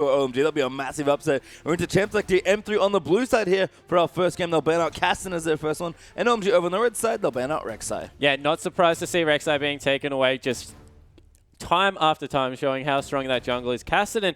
OMG. That'll be a massive upset. We're into Champ Select here. M3 on the blue side here for our first game. They'll ban out Kasten as their first one. And OMG over on the red side, they'll ban out Rek'Sai. Yeah, not surprised to see Rek'Sai being taken away just time after time, showing how strong that jungle is. Kasten,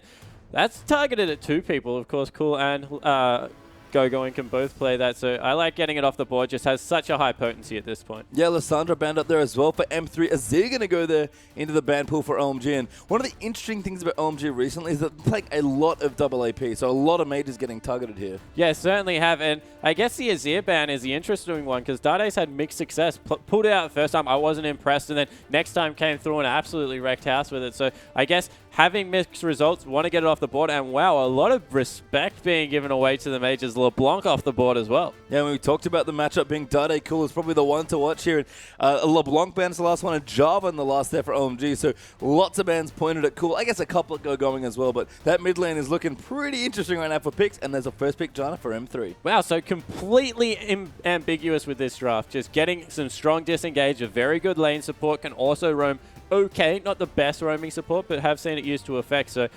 that's targeted at 2 people, of course. Cool and Go-Going can both play that, so I like getting it off the board. Just has such a high potency at this point. Yeah, Lissandra banned up there as well for M3. Azir going to go there into the ban pool for OMG. And one of the interesting things about OMG recently is that they like a lot of double AP, so a lot of mages getting targeted here. Yeah, certainly have. And I guess the Azir ban is the interesting one because Dade's had mixed success. Pulled it out the first time, I wasn't impressed, and then next time came through and absolutely wrecked house with it. So I guess having mixed results, want to get it off the board, and wow, a lot of respect being given away to the mages. LeBlanc off the board as well. Yeah, when we talked about the matchup being Dade Cool is probably the one to watch here. LeBlanc ban's the last one, and Java in the last there for OMG, so lots of bans pointed at Cool. I guess a couple go going as well, but that mid lane is looking pretty interesting right now for picks, and there's a first pick Janna for M3. Wow, so completely ambiguous with this draft. Just getting some strong disengage, a very good lane support, can also roam okay, not the best roaming support, but have seen it used to effect. So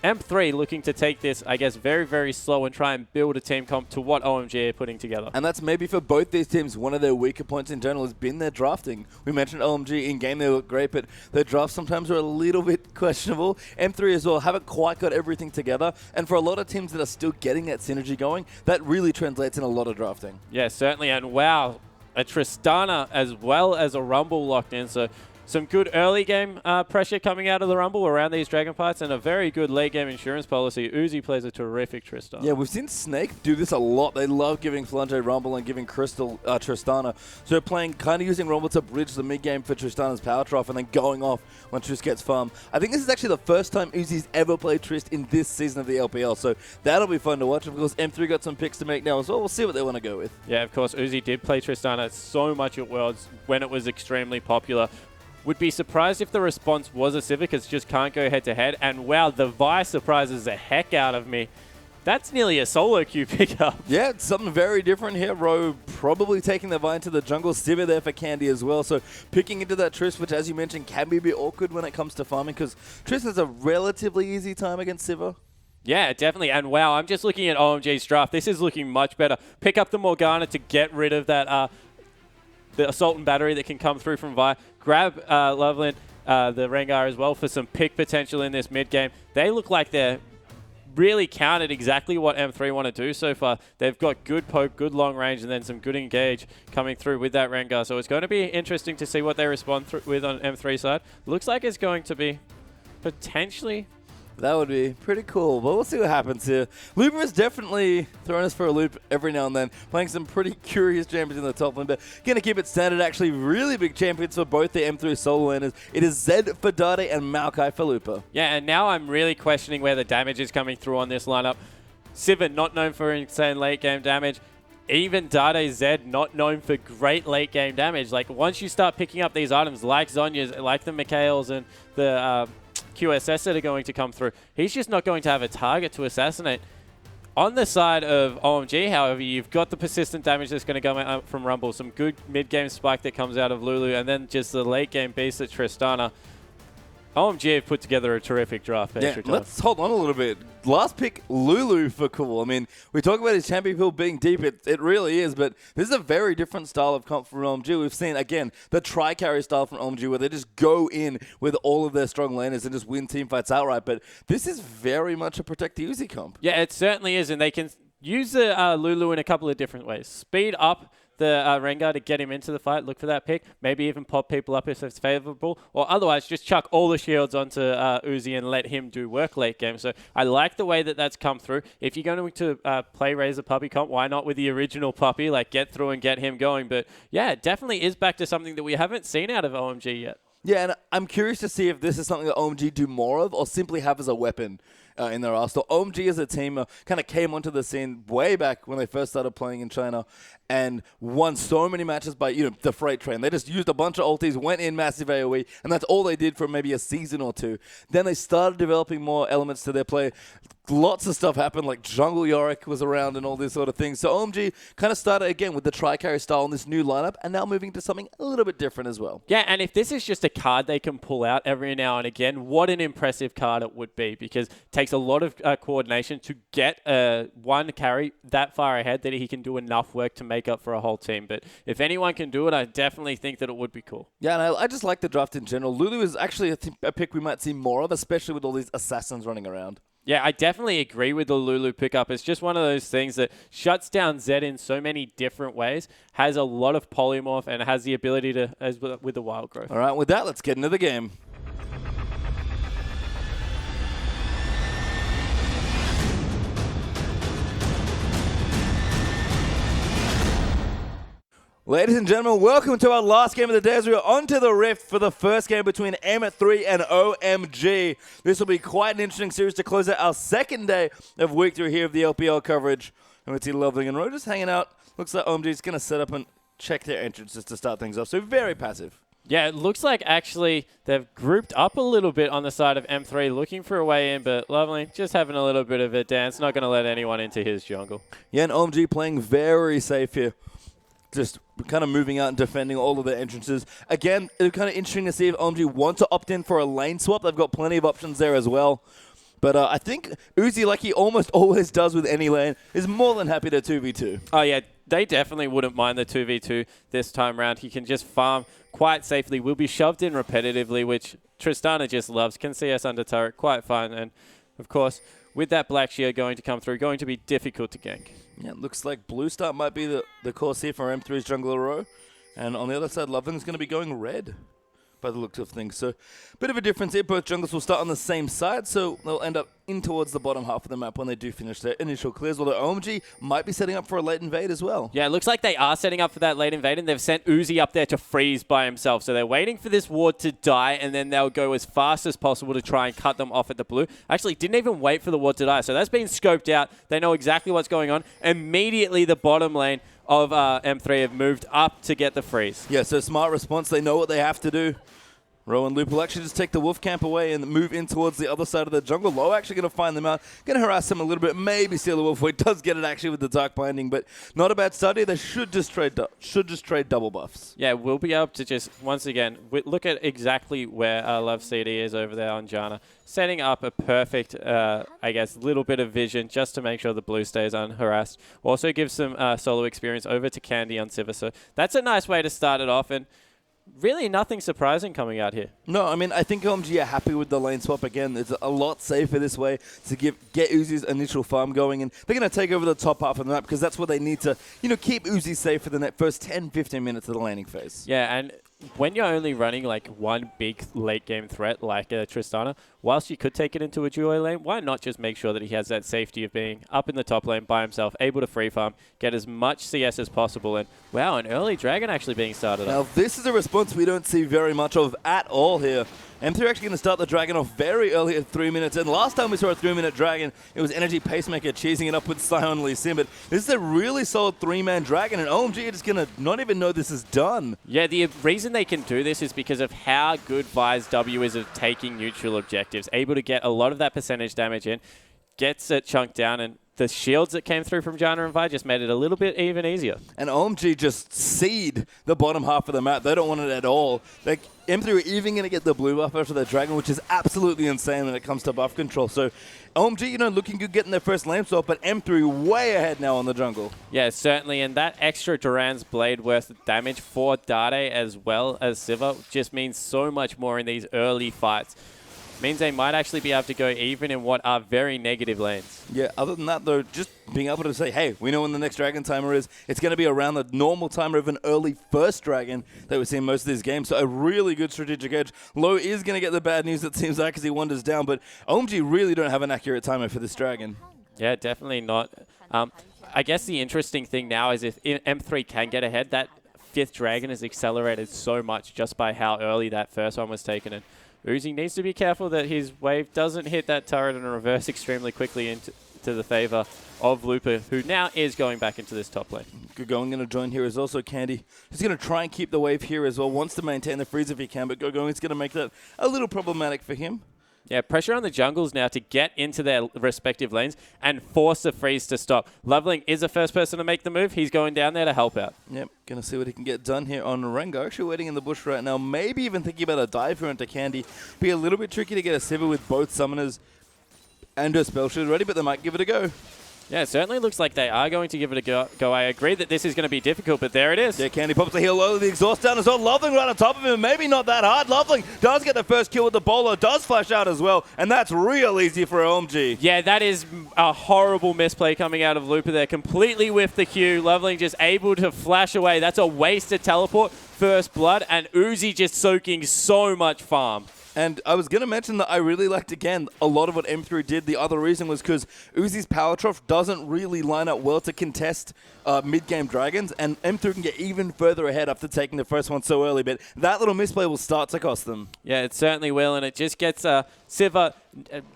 M3 looking to take this, I guess, very, very slow and try and build a team comp to what OMG are putting together. And that's maybe for both these teams, one of their weaker points in general has been their drafting. We mentioned OMG in-game, they look great, but their drafts sometimes are a little bit questionable. M3 as well haven't quite got everything together. And for a lot of teams that are still getting that synergy going, that really translates in a lot of drafting. Yeah, certainly. And wow, a Tristana as well as a Rumble locked in. So some good early game pressure coming out of the Rumble around these Dragon Fights, and a very good late game insurance policy. Uzi plays a terrific Tristana. Yeah, we've seen Snake do this a lot. They love giving Flange Rumble and giving Crystal Tristana. So they're playing, kind of using Rumble to bridge the mid game for Tristana's power trough and then going off when Trist gets farm. I think this is actually the first time Uzi's ever played Trist in this season of the LPL, so that'll be fun to watch. Of course, M3 got some picks to make now as well. We'll see what they want to go with. Yeah, of course, Uzi did play Tristana so much at Worlds when it was extremely popular. Would be surprised if the response was a Civic. It's just can't go head-to-head. And wow, the Vi surprises the heck out of me. That's nearly a solo queue pickup. Yeah, it's something very different here. Ro probably taking the Vi into the jungle. Sivir there for Candy as well. So picking into that Triss, which as you mentioned, can be a bit awkward when it comes to farming because Triss has a relatively easy time against Sivir. Yeah, definitely. And wow, I'm just looking at OMG's draft. This is looking much better. Pick up the Morgana to get rid of that the Assault and Battery that can come through from Vi. Grab Loveland, the Rengar as well for some pick potential in this mid game. They look like they're really counted exactly what M3 want to do so far. They've got good poke, good long range, and then some good engage coming through with that Rengar. So it's going to be interesting to see what they respond with on M3 side. Looks like it's going to be potentially... That would be pretty cool, but we'll see what happens here. Lupa is definitely throwing us for a loop every now and then, playing some pretty curious champions in the top lane, but going to keep it standard. Actually, really big champions for both the M3 solo laners. It is Zed for Dade and Maokai for Lupa. Yeah, and now I'm really questioning where the damage is coming through on this lineup. Sivir, not known for insane late game damage. Even Dade Zed, not known for great late game damage. Like, once you start picking up these items like Zhonya's, like the Mikhails and the... QSS that are going to come through, he's just not going to have a target to assassinate. On the side of OMG, however, you've got the persistent damage that's going to come out from Rumble, some good mid-game spike that comes out of Lulu, and then just the late-game beast at Tristana. OMG have put together a terrific draft. Yeah, let's hold on a little bit. Last pick, Lulu for Cool. I mean, we talk about his champion pool being deep. It really is, but this is a very different style of comp from OMG. We've seen, again, the tri-carry style from OMG where they just go in with all of their strong laners and just win team fights outright. But this is very much a protect the Uzi comp. Yeah, it certainly is, and they can use the Lulu in a couple of different ways. Speed up the Rengar to get him into the fight, look for that pick, maybe even pop people up if it's favorable, or otherwise just chuck all the shields onto Uzi and let him do work late game. So I like the way that that's come through. If you're going to play Razor Puppy comp, why not with the original Puppy, like get through and get him going. But yeah, it definitely is back to something that we haven't seen out of OMG yet. Yeah, and I'm curious to see if this is something that OMG do more of or simply have as a weapon in their arsenal. OMG as a team kind of came onto the scene way back when they first started playing in China and won so many matches by, the freight train. They just used a bunch of ultis, went in massive AoE, and that's all they did for maybe a season or two. Then they started developing more elements to their play. lots of stuff happened, like Jungle Yorick was around and all these sort of things. So OMG kind of started again with the tri-carry style in this new lineup and now moving to something a little bit different as well. Yeah, and if this is just a card they can pull out every now and again, what an impressive card it would be, because it takes a lot of coordination to get one carry that far ahead that he can do enough work to make up for a whole team. But if anyone can do it, I definitely think that it would be cool. Yeah, and I just like the draft in general. Lulu is actually a pick we might see more of, especially with all these assassins running around. Yeah, I definitely agree with the Lulu pickup. It's just one of those things that shuts down Zed in so many different ways, has a lot of polymorph, and has the ability to, as with the wild growth. All right, with that, let's get into the game. Ladies and gentlemen, welcome to our last game of the day as we are onto the Rift for the first game between M3 and OMG. This will be quite an interesting series to close out our second day of week 3 here of the LPL coverage. And we see Loveling and Roy just hanging out. Looks like OMG is going to set up and check their entrances to start things off. So very passive. Yeah, it looks like actually they've grouped up a little bit on the side of M3 looking for a way in, but Loveling just having a little bit of a dance, not going to let anyone into his jungle. Yeah, and OMG playing very safe here. Just kind of moving out and defending all of their entrances. Again, it's kind of interesting to see if OMG want to opt in for a lane swap. They've got plenty of options there as well. But I think Uzi, like he almost always does with any lane, is more than happy to 2v2. Oh, yeah. They definitely wouldn't mind the 2v2 this time around. He can just farm quite safely. Will be shoved in repetitively, which Tristana just loves. Can CS under turret, quite fun. And, of course, with that Black Shear going to come through, going to be difficult to gank. Yeah, it looks like Blue Star might be the course here for M3's Jungler Row. And on the other side, Loveling's going to be going red by the looks of things. So, bit of a difference here. Both junglers will start on the same side, so they'll end up in towards the bottom half of the map when they do finish their initial clears, although OMG might be setting up for a late invade as well. Yeah, it looks like they are setting up for that late invade, and they've sent Uzi up there to freeze by himself. So they're waiting for this ward to die, and then they'll go as fast as possible to try and cut them off at the blue. Actually, didn't even wait for the ward to die, so that's been scoped out. They know exactly what's going on. Immediately, the bottom lane of M3 have moved up to get the freeze. Yeah, so smart response. They know what they have to do. Ro and Loop will actually just take the wolf camp away and move in towards the other side of the jungle. Low actually going to find them out. Going to harass them a little bit. Maybe steal the wolf. He does get it actually with the dark binding, but not a bad study. They should just trade double buffs. Yeah, we'll be able to just, once again, look at exactly where Love CD is over there on Janna. Setting up a perfect, I guess, little bit of vision just to make sure the blue stays unharassed. Also gives some solo experience over to Candy on Sivir. So that's a nice way to start it off. And really nothing surprising coming out here. No, I mean, I think OMG are happy with the lane swap again. It's a lot safer this way to get Uzi's initial farm going, and they're going to take over the top half of the map because that's what they need to, keep Uzi safe for the first 10-15 minutes of the laning phase. Yeah, and when you're only running like one big late game threat like Tristana, whilst you could take it into a duo lane, why not just make sure that he has that safety of being up in the top lane by himself, able to free farm, get as much CS as possible, and wow, an early dragon actually being started now, up. This is a response we don't see very much of at all here. M3 actually going to start the dragon off very early at 3 minutes. And last time we saw a 3-minute dragon, it was Energy Pacemaker cheesing it up with Sion Lee Sin. But this is a really solid 3-man dragon, and OMG are just going to not even know this is done. Yeah, the reason they can do this is because of how good Vi's W is of taking neutral objectives. Able to get a lot of that percentage damage in, gets it chunked down, and the shields that came through from Janna and Vi just made it a little bit even easier. And OMG just seed the bottom half of the map. They don't want it at all. M3 are even going to get the blue buff after their dragon, which is absolutely insane when it comes to buff control. So OMG, looking good getting their first lane swap, but M3 way ahead now on the jungle. Yeah, certainly. And that extra Duran's Blade worth damage for Dade as well as Sivir just means so much more in these early fights. Means they might actually be able to go even in what are very negative lanes. Yeah, other than that, though, just being able to say, hey, we know when the next dragon timer is. It's going to be around the normal timer of an early first dragon that we see in most of these games. So a really good strategic edge. Low is going to get the bad news, it seems like, as he wanders down. But OMG really don't have an accurate timer for this dragon. Yeah, definitely not. I guess the interesting thing now is if M3 can get ahead, that 5th dragon is accelerated so much just by how early that first one was taken in. Uzi needs to be careful that his wave doesn't hit that turret and reverse extremely quickly into the favor of Looper, who now is going back into this top lane. Good going, going to join here is also Candy. He's going to try and keep the wave here as well. Wants to maintain the freeze if he can, but Go going is going to make that a little problematic for him. Yeah, pressure on the jungles now to get into their respective lanes and force the freeze to stop. Loveling is the first person to make the move. He's going down there to help out. Yep, going to see what he can get done here on Rengar. Actually waiting in the bush right now. Maybe even thinking about a dive here into Candy. Be a little bit tricky to get a Sivir with both summoners and a spell shield ready, but they might give it a go. Yeah, it certainly looks like they are going to give it a go. I agree that this is going to be difficult, but there it is. Yeah, Candy pops the heal low, the exhaust down as well. Loveling right on top of him, maybe not that hard. Loveling does get the first kill with the bowler, does flash out as well, and that's real easy for OMG. Yeah, that is a horrible misplay coming out of Looper there. Completely whiffed the Q. Loveling just able to flash away. That's a wasted teleport. First blood, and Uzi just soaking so much farm. And I was going to mention that I really liked, again, a lot of what M3 did. The other reason was because Uzi's Power Trough doesn't really line up well to contest mid-game dragons, and M3 can get even further ahead after taking the first one so early, but that little misplay will start to cost them. Yeah, it certainly will, and it just gets Sivir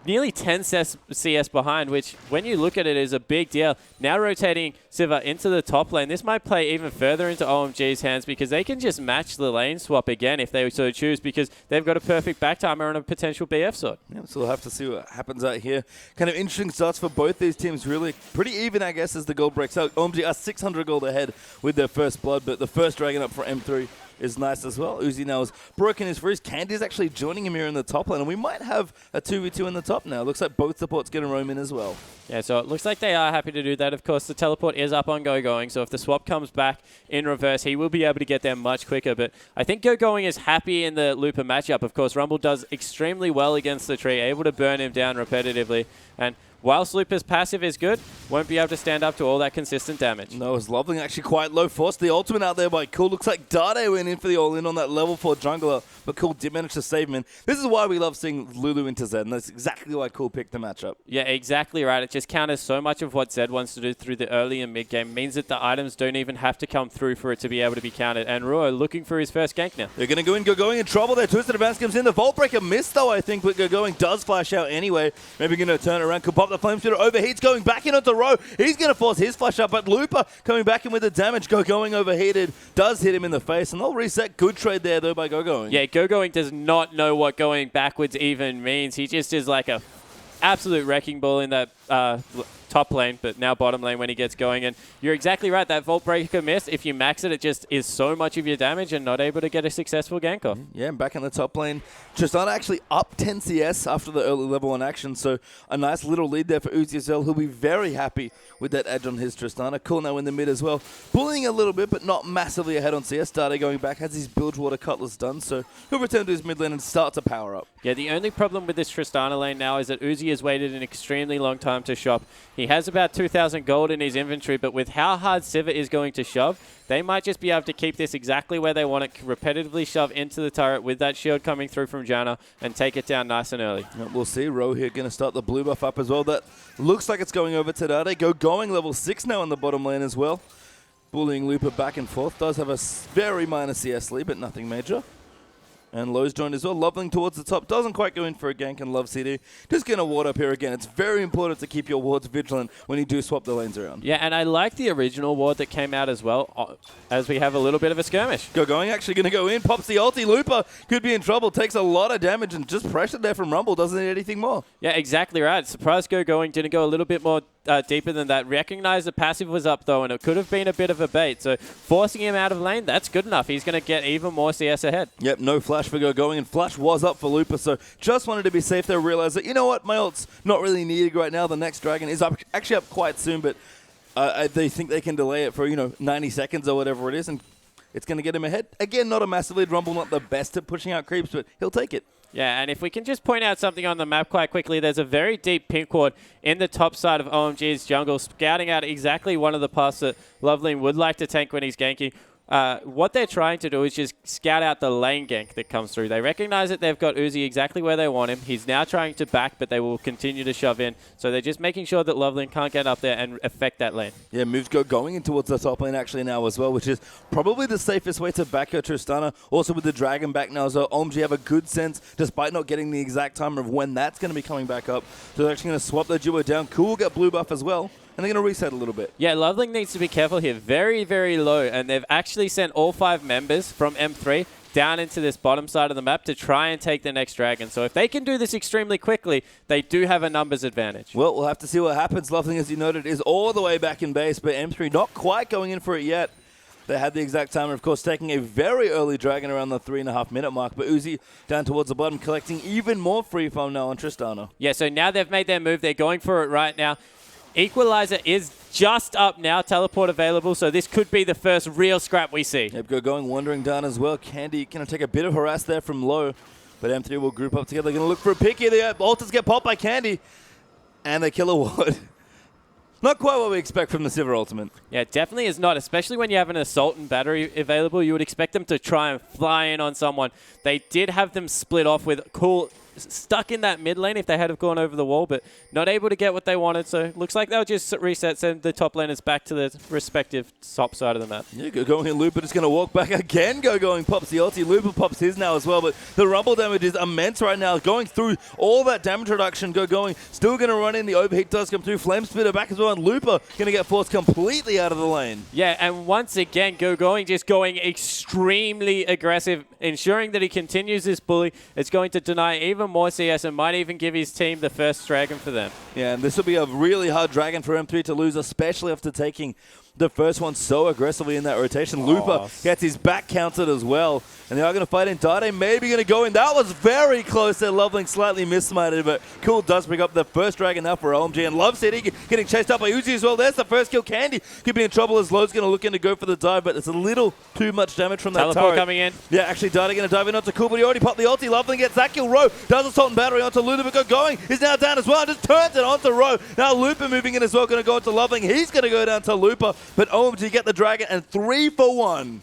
nearly 10 CS behind, which, when you look at it, is a big deal. Now rotating Sivir into the top lane. This might play even further into OMG's hands because they can just match the lane swap again if they so choose, because they've got a perfect back timer and a potential BF sword. Yeah, so we'll have to see what happens out here. Kind of interesting starts for both these teams, really. Pretty even, I guess, as the gold breaks out. OMG are 600 gold ahead with their first blood, but the first dragon up for M3 is nice as well. Uzi now has broken his freeze. Candy's actually joining him here in the top lane, and we might have a 2v2 in the top now. Looks like both supports going to roam in as well. Yeah, so it looks like they are happy to do that. Of course, the teleport is up on Go-Going, so if the swap comes back in reverse, he will be able to get there much quicker. But I think Go-Going is happy in the Looper matchup. Of course, Rumble does extremely well against the tree, able to burn him down repetitively. And whilst Looper's passive is good, won't be able to stand up to all that consistent damage. No, it's Loveling actually quite low. Forced the ultimate out there by Cool. Looks like Dade went in for the all-in on that level 4 jungler, but Cool did manage to save him. And this is why we love seeing Lulu into Zed, and that's exactly why Cool picked the matchup. Yeah, exactly right. It just counters so much of what Zed wants to do through the early and mid-game. Means that the items don't even have to come through for it to be able to be counted. And Ruo looking for his first gank now. They're going to go in, Go-Going in trouble there. Twisted Advance comes in. The Vault Breaker missed, though, I think, but Go-Going does flash out anyway. Maybe going to turn around. Could pop the Flame Shooter. Overheats going back in onto Ro. He's going to force his flash up, but Looper coming back in with the damage. Go-Going overheated. Does hit him in the face, and they'll reset. Good trade there, though, by Go-Going. Yeah, Go-Going does not know what going backwards even means. He just is like a absolute wrecking ball in that top lane, but now bottom lane when he gets going. And you're exactly right, that Vault Breaker miss, if you max it, it just is so much of your damage and not able to get a successful gank off. Yeah, back in the top lane. Tristana actually up 10 CS after the early level 1 action, so a nice little lead there for Uzi as well, who'll be very happy with that edge on his Tristana. Cool now in the mid as well. Bullying a little bit, but not massively ahead on CS. Dade going back, has his Bilgewater Cutlass done, so he'll return to his mid lane and start to power up. Yeah, the only problem with this Tristana lane now is that Uzi has waited an extremely long time to shop. He has about 2,000 gold in his inventory, but with how hard Sivir is going to shove, they might just be able to keep this exactly where they want it, repetitively shove into the turret with that shield coming through from Janna and take it down nice and early. Yeah, we'll see. Ro here going to start the blue buff up as well. That looks like it's going over to Dade. Going level 6 now in the bottom lane as well. Bullying Looper back and forth. Does have a very minor CS lead, but nothing major. And Lowe's joined as well. Loveling towards the top. Doesn't quite go in for a gank and Love CD. Just going to ward up here again. It's very important to keep your wards vigilant when you do swap the lanes around. Yeah, and I like the original ward that came out as well, as we have a little bit of a skirmish. Going actually going to go in. Pops the ulti. Looper could be in trouble. Takes a lot of damage and just pressured there from Rumble. Doesn't need anything more. Yeah, exactly right. Surprise Going didn't go a little bit more deeper than that. Recognize the passive was up though, and it could have been a bit of a bait. So forcing him out of lane, that's good enough. He's going to get even more CS ahead. Yep, no flash for Going, and flash was up for Looper, so just wanted to be safe there. Realized that, you know what, my ult's not really needed right now. The next dragon is up, actually up quite soon, but they think they can delay it for, 90 seconds or whatever it is, and it's going to get him ahead. Again, not a massive lead. Rumble not the best at pushing out creeps, but he'll take it. Yeah, and if we can just point out something on the map quite quickly, there's a very deep pink ward in the top side of OMG's jungle, scouting out exactly one of the paths that Loveling would like to tank when he's ganking. What they're trying to do is just scout out the lane gank that comes through. They recognize that they've got Uzi exactly where they want him. He's now trying to back, but they will continue to shove in. So they're just making sure that Loveling can't get up there and affect that lane. Yeah, moves going in towards the top lane actually now as well, which is probably the safest way to back your Tristana. Also with the dragon back now as well, OMG have a good sense, despite not getting the exact timer of when that's going to be coming back up. So they're actually going to swap their duo down. Cool get blue buff as well. And they're going to reset a little bit. Yeah, Loveling needs to be careful here. Very, very low. And they've actually sent all 5 members from M3 down into this bottom side of the map to try and take the next dragon. So if they can do this extremely quickly, they do have a numbers advantage. Well, we'll have to see what happens. Loveling, as you noted, is all the way back in base, but M3 not quite going in for it yet. They had the exact time, and of course, taking a very early dragon around the 3.5-minute mark. But Uzi down towards the bottom, collecting even more free farm now on Tristana. Yeah, so now they've made their move. They're going for it right now. Equalizer is just up now, teleport available, so this could be the first real scrap we see. Yep, going wandering down as well. Candy going to take a bit of harass there from low, but M3 will group up together. They're going to look for a pick here. The ultras get popped by Candy, and they kill a ward. Not quite what we expect from the Sivir ultimate. Yeah, it definitely is not, especially when you have an assault and battery available. You would expect them to try and fly in on someone. They did have them split off with Cool stuck in that mid lane if they had have gone over the wall, but not able to get what they wanted. So looks like they'll just reset, send the top laners back to the respective top side of the map. Yeah, going in. Looper just going to walk back again. Going pops the ulti. Looper pops his now as well, but the rumble damage is immense right now. Going through all that damage reduction. Going. Still going to run in. The overheat does come through. Flame Splitter back as well, and Looper going to get forced completely out of the lane. Yeah, and once again, going extremely aggressive, ensuring that he continues this bully. It's going to deny even more CS and might even give his team the first dragon for them. Yeah, and this will be a really hard dragon for M3 to lose, especially after taking the first one so aggressively in that rotation. Looper gets his back counted as well, and they are going to fight in. Dade maybe going to go in. That was very close there. Loveling slightly missmited, but Cool does bring up the first dragon now for OMG, and Love City getting chased up by Uzi as well. There's the first kill. Candy could be in trouble as Lowe's going to look in to go for the dive, but it's a little too much damage from that Teleport turret. coming in. Yeah, actually Dade going to dive in onto Cool, but he already popped the ulti. Loveling gets that kill. Rowe does assault and battery onto Luna, but going is now down as well. Just turns it onto Rowe. Now Looper moving in as well, going to go into Loveling. He's going to go down to Looper, but OMG get the dragon, and 3 for 1.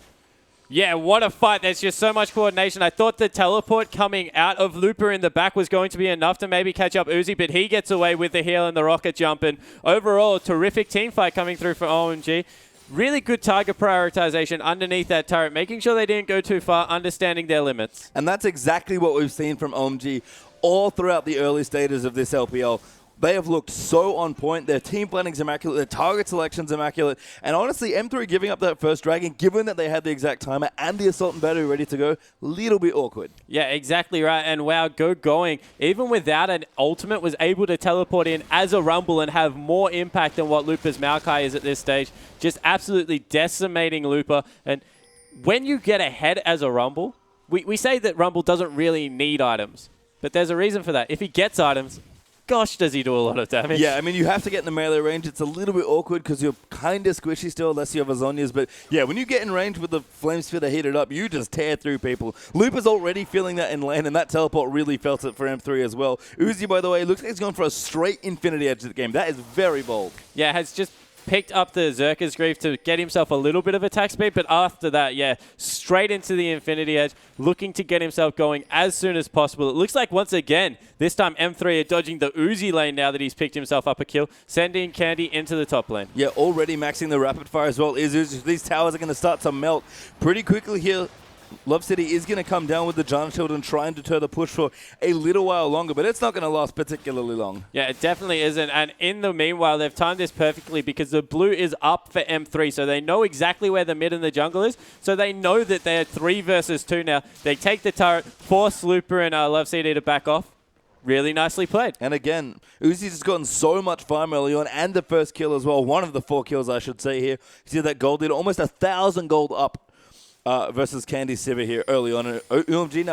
Yeah, what a fight. There's just so much coordination. I thought the teleport coming out of Looper in the back was going to be enough to maybe catch up Uzi, but he gets away with the heal and the rocket jump. And overall, a terrific team fight coming through for OMG. Really good target prioritization underneath that turret, making sure they didn't go too far, understanding their limits. And that's exactly what we've seen from OMG all throughout the early stages of this LPL. They have looked so on point. Their team planning's immaculate. Their target selection's immaculate. And honestly, M3 giving up that first dragon, given that they had the exact timer and the assault and battery ready to go, little bit awkward. Yeah, exactly right. And wow, going, even without an ultimate, was able to teleport in as a rumble and have more impact than what Looper's Maokai is at this stage. Just absolutely decimating Looper. And when you get ahead as a rumble, we say that rumble doesn't really need items. But there's a reason for that. If he gets items, gosh, does he do a lot of damage. Yeah, I mean, you have to get in the melee range. It's a little bit awkward because you're kind of squishy still, unless you have Azonias. But yeah, when you get in range with the Flame Sphere heated up, you just tear through people. Looper's already feeling that in lane, and that teleport really felt it for M3 as well. Uzi, by the way, looks like he's going for a straight Infinity Edge of the game. That is very bold. Yeah, has just picked up the Zerka's Grief to get himself a little bit of attack speed, but after that, yeah, straight into the Infinity Edge, looking to get himself going as soon as possible. It looks like, once again, this time M3 are dodging the Uzi lane now that he's picked himself up a kill, sending Candy into the top lane. Yeah, already maxing the rapid fire as well. Uzi, these towers are going to start to melt pretty quickly here. Love City is going to come down with the Giant Shield and try and deter the push for a little while longer, but it's not going to last particularly long. Yeah, it definitely isn't. And in the meanwhile, they've timed this perfectly because the blue is up for M3, so they know exactly where the mid and the jungle is. So they know that they're 3 versus 2 now. They take the turret, force Looper and Love City to back off. Really nicely played. And again, Uzi's just gotten so much farm early on, and the first kill as well. One of the 4 kills, I should say here. You see that gold lead, almost 1,000 gold up. Versus Candy Sivir here early on. OMG,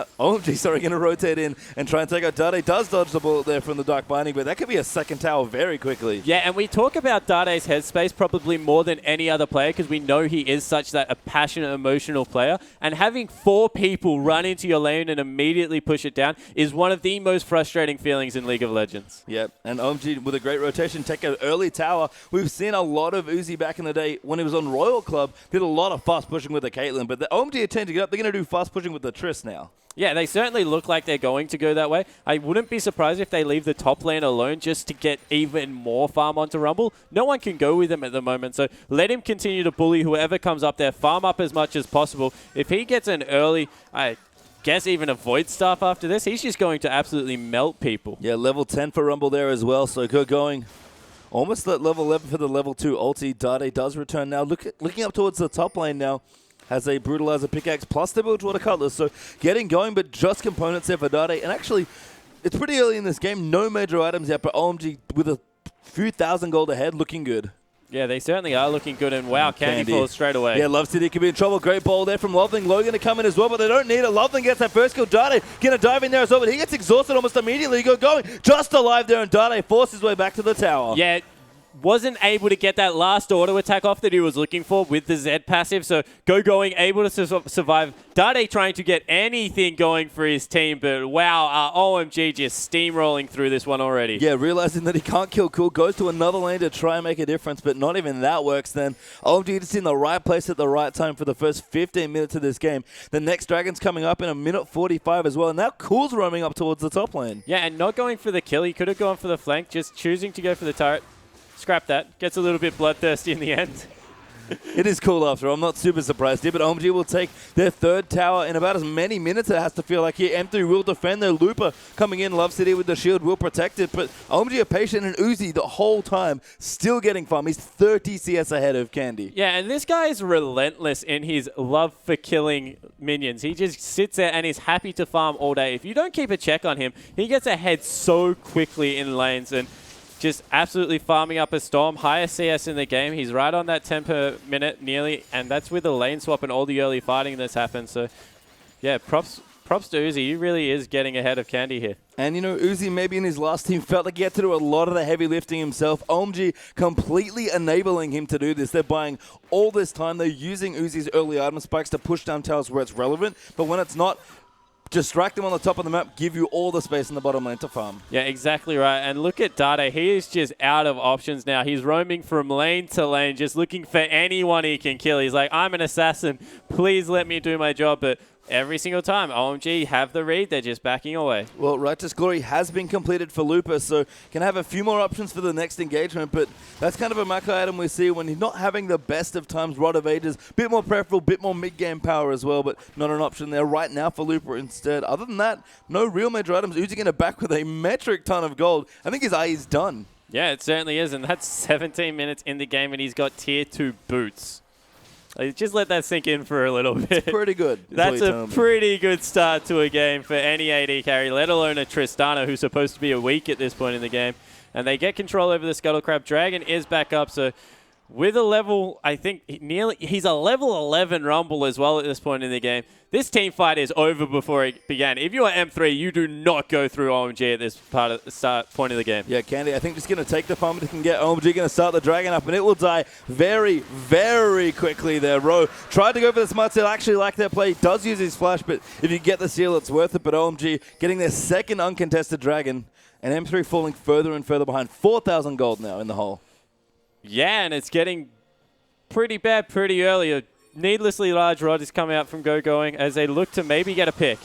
going to rotate in and try and take out Dade. Does dodge the bullet there from the Dark Binding, but that could be a second tower very quickly. Yeah, and we talk about Dade's headspace probably more than any other player because we know he is such that a passionate, emotional player. And having 4 people run into your lane and immediately push it down is one of the most frustrating feelings in League of Legends. Yep, and OMG with a great rotation, take an early tower. We've seen a lot of Uzi back in the day when he was on Royal Club, did a lot of fast pushing with the Caitlyn, but the OMG are changing it up. They're going to do fast pushing with the Triss now. Yeah, they certainly look like they're going to go that way. I wouldn't be surprised if they leave the top lane alone just to get even more farm onto Rumble. No one can go with him at the moment, so let him continue to bully whoever comes up there, farm up as much as possible. If he gets an early, I guess even a Void Staff after this, he's just going to absolutely melt people. Yeah, level 10 for Rumble there as well, so good going. Almost at level 11 for the level 2 ulti. Dade does return now. Looking up towards the top lane now. has a Brutalizer pickaxe plus the Bilgewater Cutlass, so getting going, but just components there for Dade. And actually, it's pretty early in this game, no major items yet, but OMG with a few thousand gold ahead, looking good. Yeah, they certainly are looking good, and wow, Candy falls straight away. Yeah, Love City could be in trouble. Great ball there from Loveling. Low going to come in as well, but they don't need it. Loveling gets that first kill. Dade going to dive in there as well, but he gets exhausted almost immediately. Going just alive there, and Dade forces his way back to the tower. Yeah, wasn't able to get that last auto attack off that he was looking for with the Z passive, so going able to survive. Dade trying to get anything going for his team, but wow, OMG just steamrolling through this one already. Yeah, realizing that he can't kill Cool, goes to another lane to try and make a difference, but not even that works then. OMG just in the right place at the right time for the first 15 minutes of this game. The next Dragon's coming up in a minute 45 as well, and now Cool's roaming up towards the top lane. Yeah, and not going for the kill. He could have gone for the flank, just choosing to go for the turret. Scrap that. Gets a little bit bloodthirsty in the end. It is cool after all. I'm not super surprised here, but OMG will take their third tower in about as many minutes it has to feel like here. M3 will defend their Looper coming in. Love City with the shield will protect it, but OMG are patient, and Uzi the whole time still getting farm. He's 30 CS ahead of Candy. Yeah, and this guy is relentless in his love for killing minions. He just sits there and is happy to farm all day. If you don't keep a check on him, he gets ahead so quickly in lanes, and just absolutely farming up a Storm. Highest CS in the game. He's right on that 10 per minute nearly, and that's with the lane swap and all the early fighting that's happened. So, yeah, props to Uzi. He really is getting ahead of Candy here. And, you know, Uzi maybe in his last team felt like he had to do a lot of the heavy lifting himself. OMG completely enabling him to do this. They're buying all this time. They're using Uzi's early item spikes to push down towers where it's relevant, but when it's not, distract them on the top of the map, give you all the space in the bottom lane to farm. Yeah, exactly right. And look at Dade. He is just out of options now. He's roaming from lane to lane, just looking for anyone he can kill. He's like, I'm an assassin. Please let me do my job. But every single time, OMG have the read. They're just backing away. Well, Righteous Glory has been completed for Looper, so can have a few more options for the next engagement, but that's kind of a macro item we see when he's not having the best of times. Rod of Ages, bit more preferable, bit more mid-game power as well, but not an option there right now for Looper instead. Other than that, no real major items. Uzi going to back with a metric ton of gold. I think his eye is done. Yeah, it certainly is, and that's 17 minutes in the game, and he's got tier 2 boots. Just let that sink in for a little bit. It's pretty good. That's a pretty good start to a game for any AD carry, let alone a Tristana, who's supposed to be a weak at this point in the game. And they get control over the Scuttle Crab. Dragon is back up, so with a level, I think he's a level 11 Rumble as well at this point in the game. This team fight is over before it began. If you are M3, you do not go through OMG at this part of the point of the game. Yeah, Candy, I think just going to take the farm it can get. OMG going to start the Dragon up, and it will die very, very quickly there. Rowe tried to go for the smart seal. Actually like their play. Does use his flash, but if you get the seal, it's worth it. But OMG getting their second uncontested Dragon, and M3 falling further and further behind. 4,000 gold now in the hole. Yeah, and it's getting pretty bad pretty early. A needlessly large rod is coming out from Going as they look to maybe get a pick.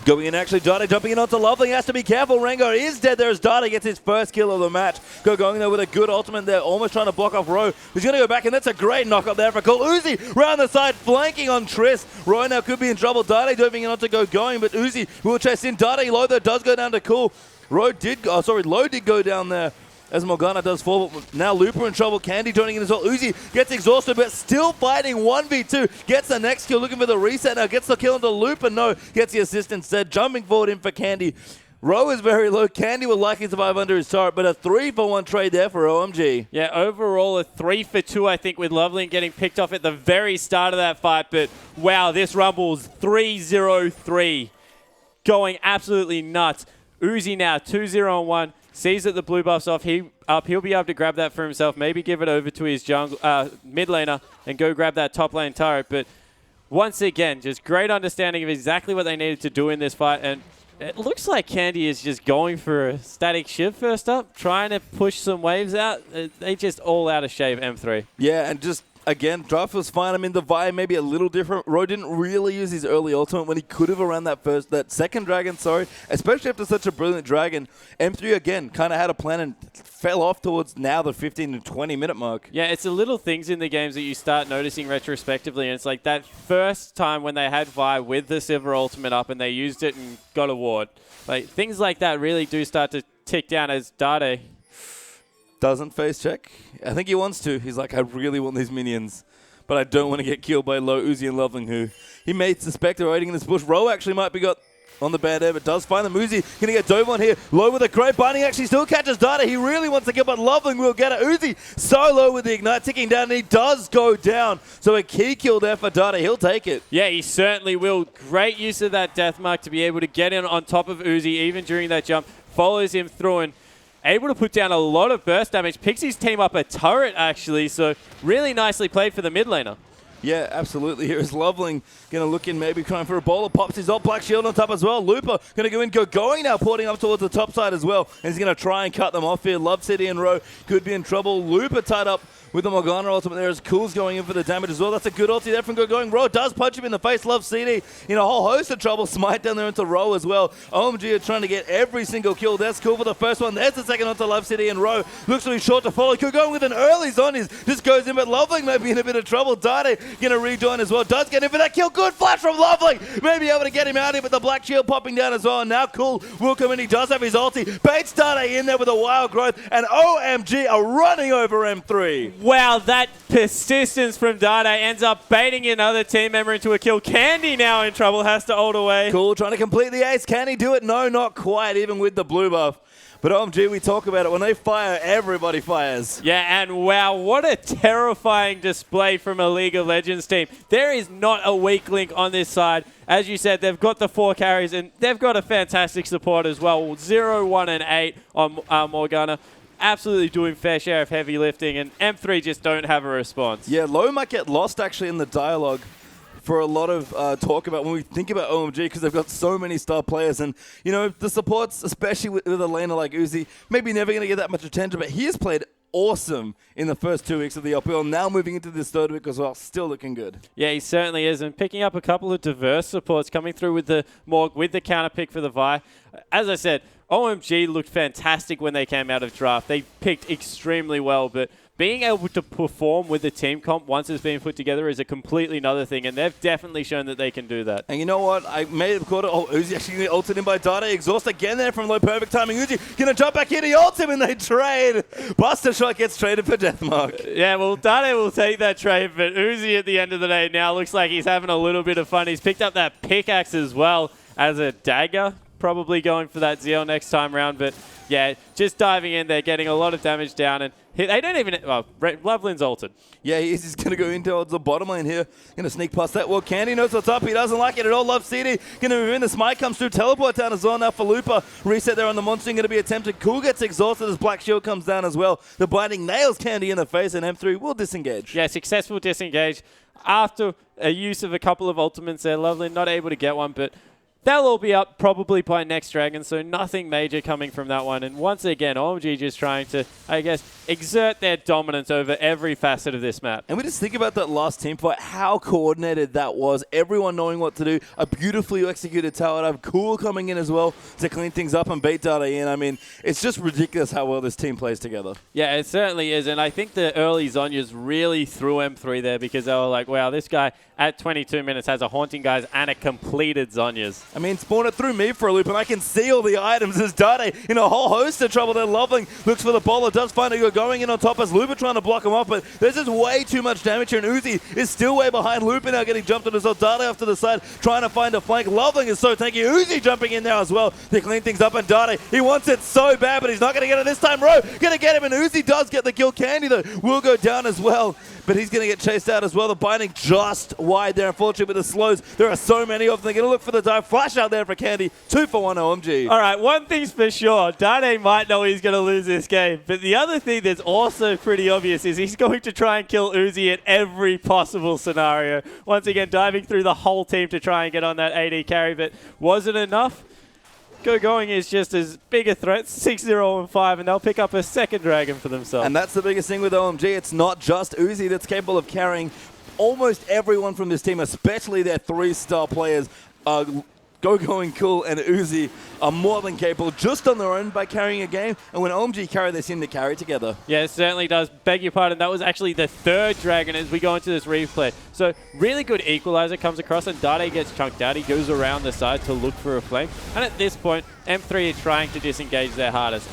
Going in actually, Dade jumping in onto Loveling. Has to be careful. Rengar is dead there as Dade gets his first kill of the match. Going there with a good ultimate there, almost trying to block off Rowe. He's going to go back, and that's a great knock up there for Cole. Uzi round the side, flanking on Triss. Rowe now could be in trouble. Dade jumping in onto Going, but Uzi will chase in. Dade low there does go down to Cool. Low did go down there as Morgana does fall, but now Looper in trouble. Candy joining in as well. Uzi gets exhausted, but still fighting 1v2. Gets the next kill, looking for the reset now. Gets the kill into Looper. No, gets the assist instead. Jumping forward in for Candy. Rowe is very low. Candy will likely survive under his turret, but a 3-for-1 trade there for OMG. Yeah, overall a 3-for-2, I think, with Loveling getting picked off at the very start of that fight. But wow, this Rumble's 3-0-3. Going absolutely nuts. Uzi now 2-0-1. Sees that the blue buff's off. He'll be able to grab that for himself. Maybe give it over to his jungle mid laner and go grab that top lane turret. But once again, just great understanding of exactly what they needed to do in this fight. And it looks like Candy is just going for a static shift first up, trying to push some waves out. They just all out of shape, M3. Yeah, and just again, draft was fine. I mean, the vibe maybe a little different. Rowe didn't really use his early ultimate when he could have around that second dragon, especially after such a brilliant dragon. M3, again, kind of had a plan and fell off towards now the 15 to 20 minute mark. Yeah, it's the little things in the games that you start noticing retrospectively, and it's like that first time when they had Vi with the silver ultimate up and they used it and got a ward. Like, things like that really do start to tick down as Dade doesn't face check. I think he wants to. He's like, I really want these minions. but I don't want to get killed by low Uzi and Loveling, who he may suspect are waiting in this bush. Ro actually might be got on the bad air, but does find them. Uzi going to get dove on here. Low with a great binding, actually still catches Data. He really wants to kill, but Loveling will get it. Uzi so low with the Ignite, ticking down, and he does go down. So a key kill there for Data. He'll take it. Yeah, he certainly will. Great use of that death mark to be able to get in on top of Uzi, even during that jump. Follows him through and able to put down a lot of burst damage. Picks his team up a turret, actually, so really nicely played for the mid laner. Yeah, absolutely. Here is Loveling going to look in, maybe trying for a bowler. Pops his ult, Black Shield on top as well. Looper going to go in, going now, porting up towards the top side as well. And he's going to try and cut them off here. Love City and Ro could be in trouble. Looper tied up with the Morgana ultimate there as Cool's going in for the damage as well. That's a good ulti there from going. Ro does punch him in the face. Love CD in a whole host of trouble. Smite down there into Ro as well. OMG are trying to get every single kill. That's cool for the first one. There's the second onto Love City and Ro. Looks to be short to follow. Could go with an early Zonies. Just goes in, but Loveling may be in a bit of trouble. Dade going to rejoin as well. Does get in for that kill. Good flash from Loveling. Maybe able to get him out here, but the Black Shield popping down as well. And now Cool will come in. He does have his ulti. Baits Dade in there with a wild growth. And OMG are running over M3. Wow, that persistence from Dade ends up baiting another team member into a kill. Candy now in trouble, has to ult away. Cool, trying to complete the ace. Can he do it? No, not quite, even with the blue buff. But OMG, we talk about it. When they fire, everybody fires. Yeah, and wow, what a terrifying display from a League of Legends team. There is not a weak link on this side. As you said, they've got the 4 carries, and they've got a fantastic support as well. 0, 1, and 8 on Morgana. Absolutely doing fair share of heavy lifting, and M3 just don't have a response. Yeah, Low might get lost actually in the dialogue for a lot of talk about when we think about OMG, because they've got so many star players, and you know the supports, especially with a laner like Uzi, maybe never going to get that much attention, but he has played awesome in the first 2 weeks of the LPL. Now moving into this third week as well, still looking good. Yeah, he certainly is, and picking up a couple of diverse supports coming through with the Morg, with the counter pick for the Vi. As I said, OMG looked fantastic when they came out of draft. They picked extremely well, but being able to perform with the team comp once it's been put together is a completely another thing, and they've definitely shown that they can do that. And you know what? I may have caught it. Oh, Uzi actually getting ulted in by Dada. Exhaust again there from Low. Perfect timing. Uzi going to jump back in. He ults him and they trade. Buster Shot gets traded for Deathmark. Yeah, well, Dada will take that trade, but Uzi at the end of the day now looks like he's having a little bit of fun. He's picked up that pickaxe as well as a dagger. Probably going for that Zeal next time round, but yeah, just diving in there, getting a lot of damage down, and they don't even, well, Loveland's ulted. Yeah, he's going to go into the bottom lane here, going to sneak past that. Well, Candy knows what's up, he doesn't like it at all. Love CD, going to move in, the smite comes through, teleport down as well now for Looper. Reset there on the monster, going to be attempted. Cool gets exhausted as Black Shield comes down as well. The binding nails Candy in the face, and M3 will disengage. Yeah, successful disengage. After a use of a couple of ultimates there, Loveland not able to get one, but they'll all be up probably by next Dragon, so nothing major coming from that one. And once again, OMG just trying to, I guess, exert their dominance over every facet of this map. And we just think about that last team fight, how coordinated that was. Everyone knowing what to do. A beautifully executed tower dive. Cool coming in as well to clean things up and bait Dada in. I mean, it's just ridiculous how well this team plays together. Yeah, it certainly is. And I think the early Zonyas really threw M3 there because they were like, wow, this guy at 22 minutes has a Haunting Guys and a completed Zonyas. I mean, spawn it through me for a loop, and I can see all the items as Dade in a whole host of trouble. They're Loveling looks for the bowler, does find it going in on top as Looper trying to block him off, but there's just way too much damage here, and Uzi is still way behind. Looper now getting jumped on as well. Dade off to the side, trying to find a flank. Loveling is so tanky. Uzi jumping in there as well to clean things up, and Dade, he wants it so bad, but he's not going to get it this time. Ro going to get him, and Uzi does get the kill. Candy, though, will go down as well, but he's going to get chased out as well. The binding just wide there, unfortunately, with the slows. There are so many of them. They're going to look for the dive. Flash out there for Candy. 2 for 1 OMG. All right, one thing's for sure. Dade might know he's going to lose this game, but the other thing that's also pretty obvious is he's going to try and kill Uzi at every possible scenario. Once again, diving through the whole team to try and get on that AD carry, but was it enough? Going is just as big a threat, 6-0-5, and they'll pick up a second Dragon for themselves. And that's the biggest thing with OMG. It's not just Uzi that's capable of carrying almost everyone from this team, especially their 3-star players. Going Cool and Uzi are more than capable just on their own by carrying a game, and when OMG carry, they seem to carry together. Yeah, it certainly does. Beg your pardon, that was actually the 3rd Dragon as we go into this replay. So really good equalizer comes across, and Dade gets chunked out. He goes around the side to look for a flank, and at this point, M3 are trying to disengage their hardest.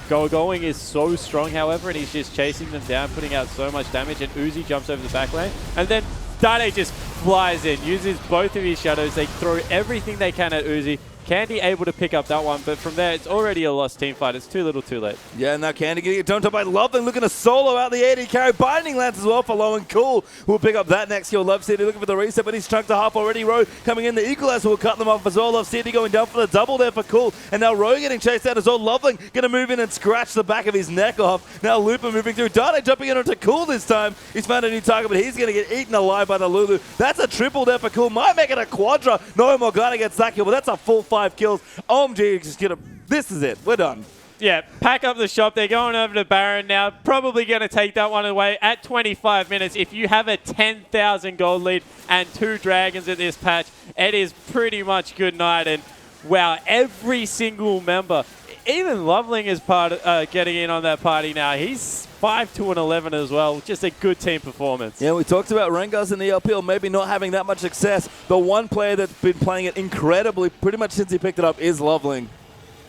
Going is so strong, however, and he's just chasing them down, putting out so much damage, and Uzi jumps over the back lane. And then Dade just flies in, uses both of his shadows. They throw everything they can at Uzi. Candy able to pick up that one, but from there, it's already a lost team fight. It's too little too late. Yeah, now Candy getting it dumped by Loveling, looking to solo out the AD carry. Binding Lance as well for Low and Cool. We'll pick up that next kill. Love City looking for the reset, but he's chunked a half already. Rowe coming in. The Equalizer will cut them off as well. Love City going down for the double there for Cool. And now Rowe getting chased out as well. Loveling going to move in and scratch the back of his neck off. Now Looper moving through. Dade jumping in onto Cool this time. He's found a new target, but he's going to get eaten alive by the Lulu. That's a triple there for Cool. Might make it a quadra. No, Morgana gets that kill, but that's a full 5 kills. OMG just get a... This is it. We're done. Yeah, pack up the shop. They're going over to Baron now. Probably going to take that one away at 25 minutes. If you have a 10,000 gold lead and 2 dragons at this patch, it is pretty much good night. And wow, every single member, even Loveling is part of, getting in on that party now. He's 5-2-11 as well. Just a good team performance. Yeah, we talked about Rengar's in the LPL maybe not having that much success. The one player that's been playing it incredibly pretty much since he picked it up is Loveling.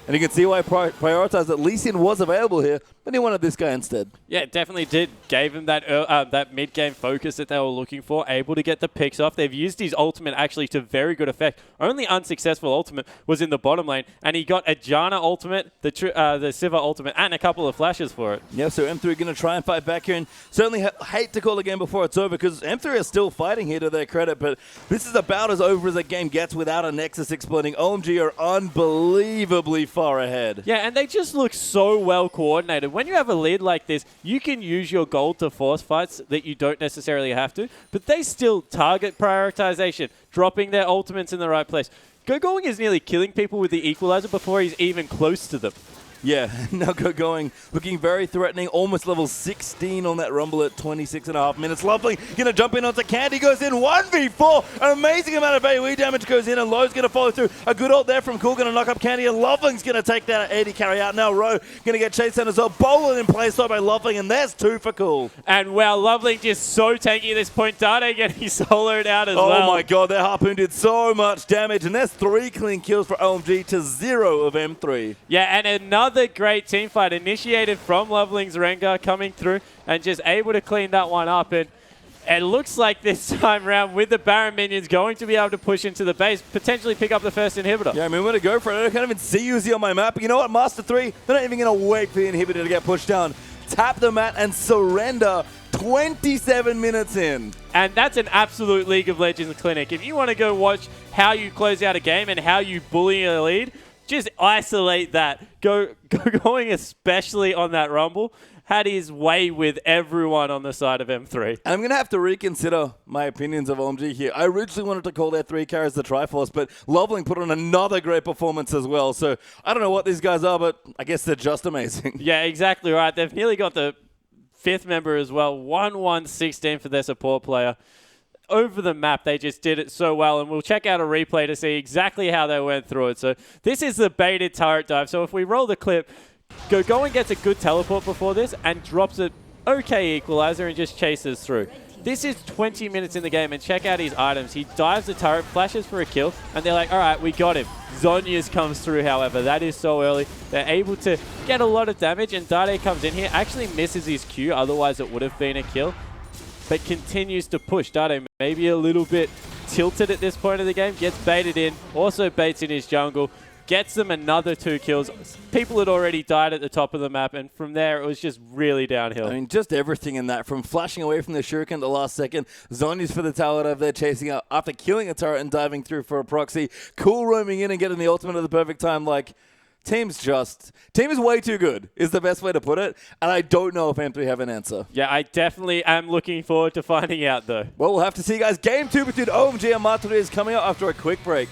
And you can see why prioritized that Lee Sin was available here, but he wanted this guy instead. Yeah, it definitely did. Gave him that that mid-game focus that they were looking for, able to get the picks off. They've used his ultimate actually to very good effect. Only unsuccessful ultimate was in the bottom lane, and he got a Janna ultimate, the Sivir ultimate, and a couple of flashes for it. Yeah, so M3 going to try and fight back here, and certainly hate to call the game before it's over, because M3 are still fighting here to their credit, but this is about as over as a game gets without a Nexus exploding. OMG are unbelievably far ahead. Yeah, and they just look so well coordinated. When you have a lead like this, you can use your gold to force fights that you don't necessarily have to, but they still target prioritization, dropping their ultimates in the right place. Going is nearly killing people with the Equalizer before he's even close to them. Yeah, now Going looking very threatening, almost level 16 on that Rumble at 26.5 minutes. Lovely, going to jump in onto Candy, goes in 1v4. An amazing amount of AoE damage goes in, and Lowe's going to follow through. A good ult there from Cool, going to knock up Candy, and Loveling's going to take that 80 carry out. Now Rowe going to get chased down as well. Bowling in place by Loveling, and there's 2 for Cool. And wow, Loveling just so tanky at this point. Dade getting soloed out as well. Oh my god, their Harpoon did so much damage, and there's 3 clean kills for OMG to 0 of M3. Yeah, and another great team fight initiated from Loveling's Rengar coming through and just able to clean that one up. And it looks like this time around with the Baron minions going to be able to push into the base, potentially pick up the first inhibitor. Yeah, I mean, we're going to go for it. I can't even see Uzi on my map. But you know what? Master3, they're not even going to wait for the inhibitor to get pushed down. Tap the mat and surrender 27 minutes in. And that's an absolute League of Legends clinic. If you want to go watch how you close out a game and how you bully a lead, just isolate that. Going especially on that Rumble, had his way with everyone on the side of M3. I'm going to have to reconsider my opinions of OMG here. I originally wanted to call their 3 carries the Triforce, but Loveling put on another great performance as well. So I don't know what these guys are, but I guess they're just amazing. Yeah, exactly right. They've nearly got the 5th member as well. 1-1-16 for their support player. Over the map, they just did it so well, and we'll check out a replay to see exactly how they went through it. So this is the baited turret dive. So if we roll the clip, Going gets a good teleport before this and drops an okay Equalizer and just chases through. This is 20 minutes in the game, and check out his items. He dives the turret, flashes for a kill, and they're like, all right, we got him. Zhonya's comes through, however. That is so early. They're able to get a lot of damage, and Dade comes in here, actually misses his Q, otherwise it would have been a kill, but continues to push. Dade maybe a little bit tilted at this point of the game, gets baited in, also baits in his jungle, gets them another 2 kills. People had already died at the top of the map, and from there, it was just really downhill. I mean, just everything in that, from flashing away from the Shuriken at the last second, Zhonya's for the tower over there chasing out after killing a turret and diving through for a proxy, Cool roaming in and getting the ultimate at the perfect time. Like, team is way too good, is the best way to put it, and I don't know if M3 have an answer. Yeah, I definitely am looking forward to finding out, though. Well, we'll have to see, guys. Game 2 between OMG and Master3 is coming up after a quick break.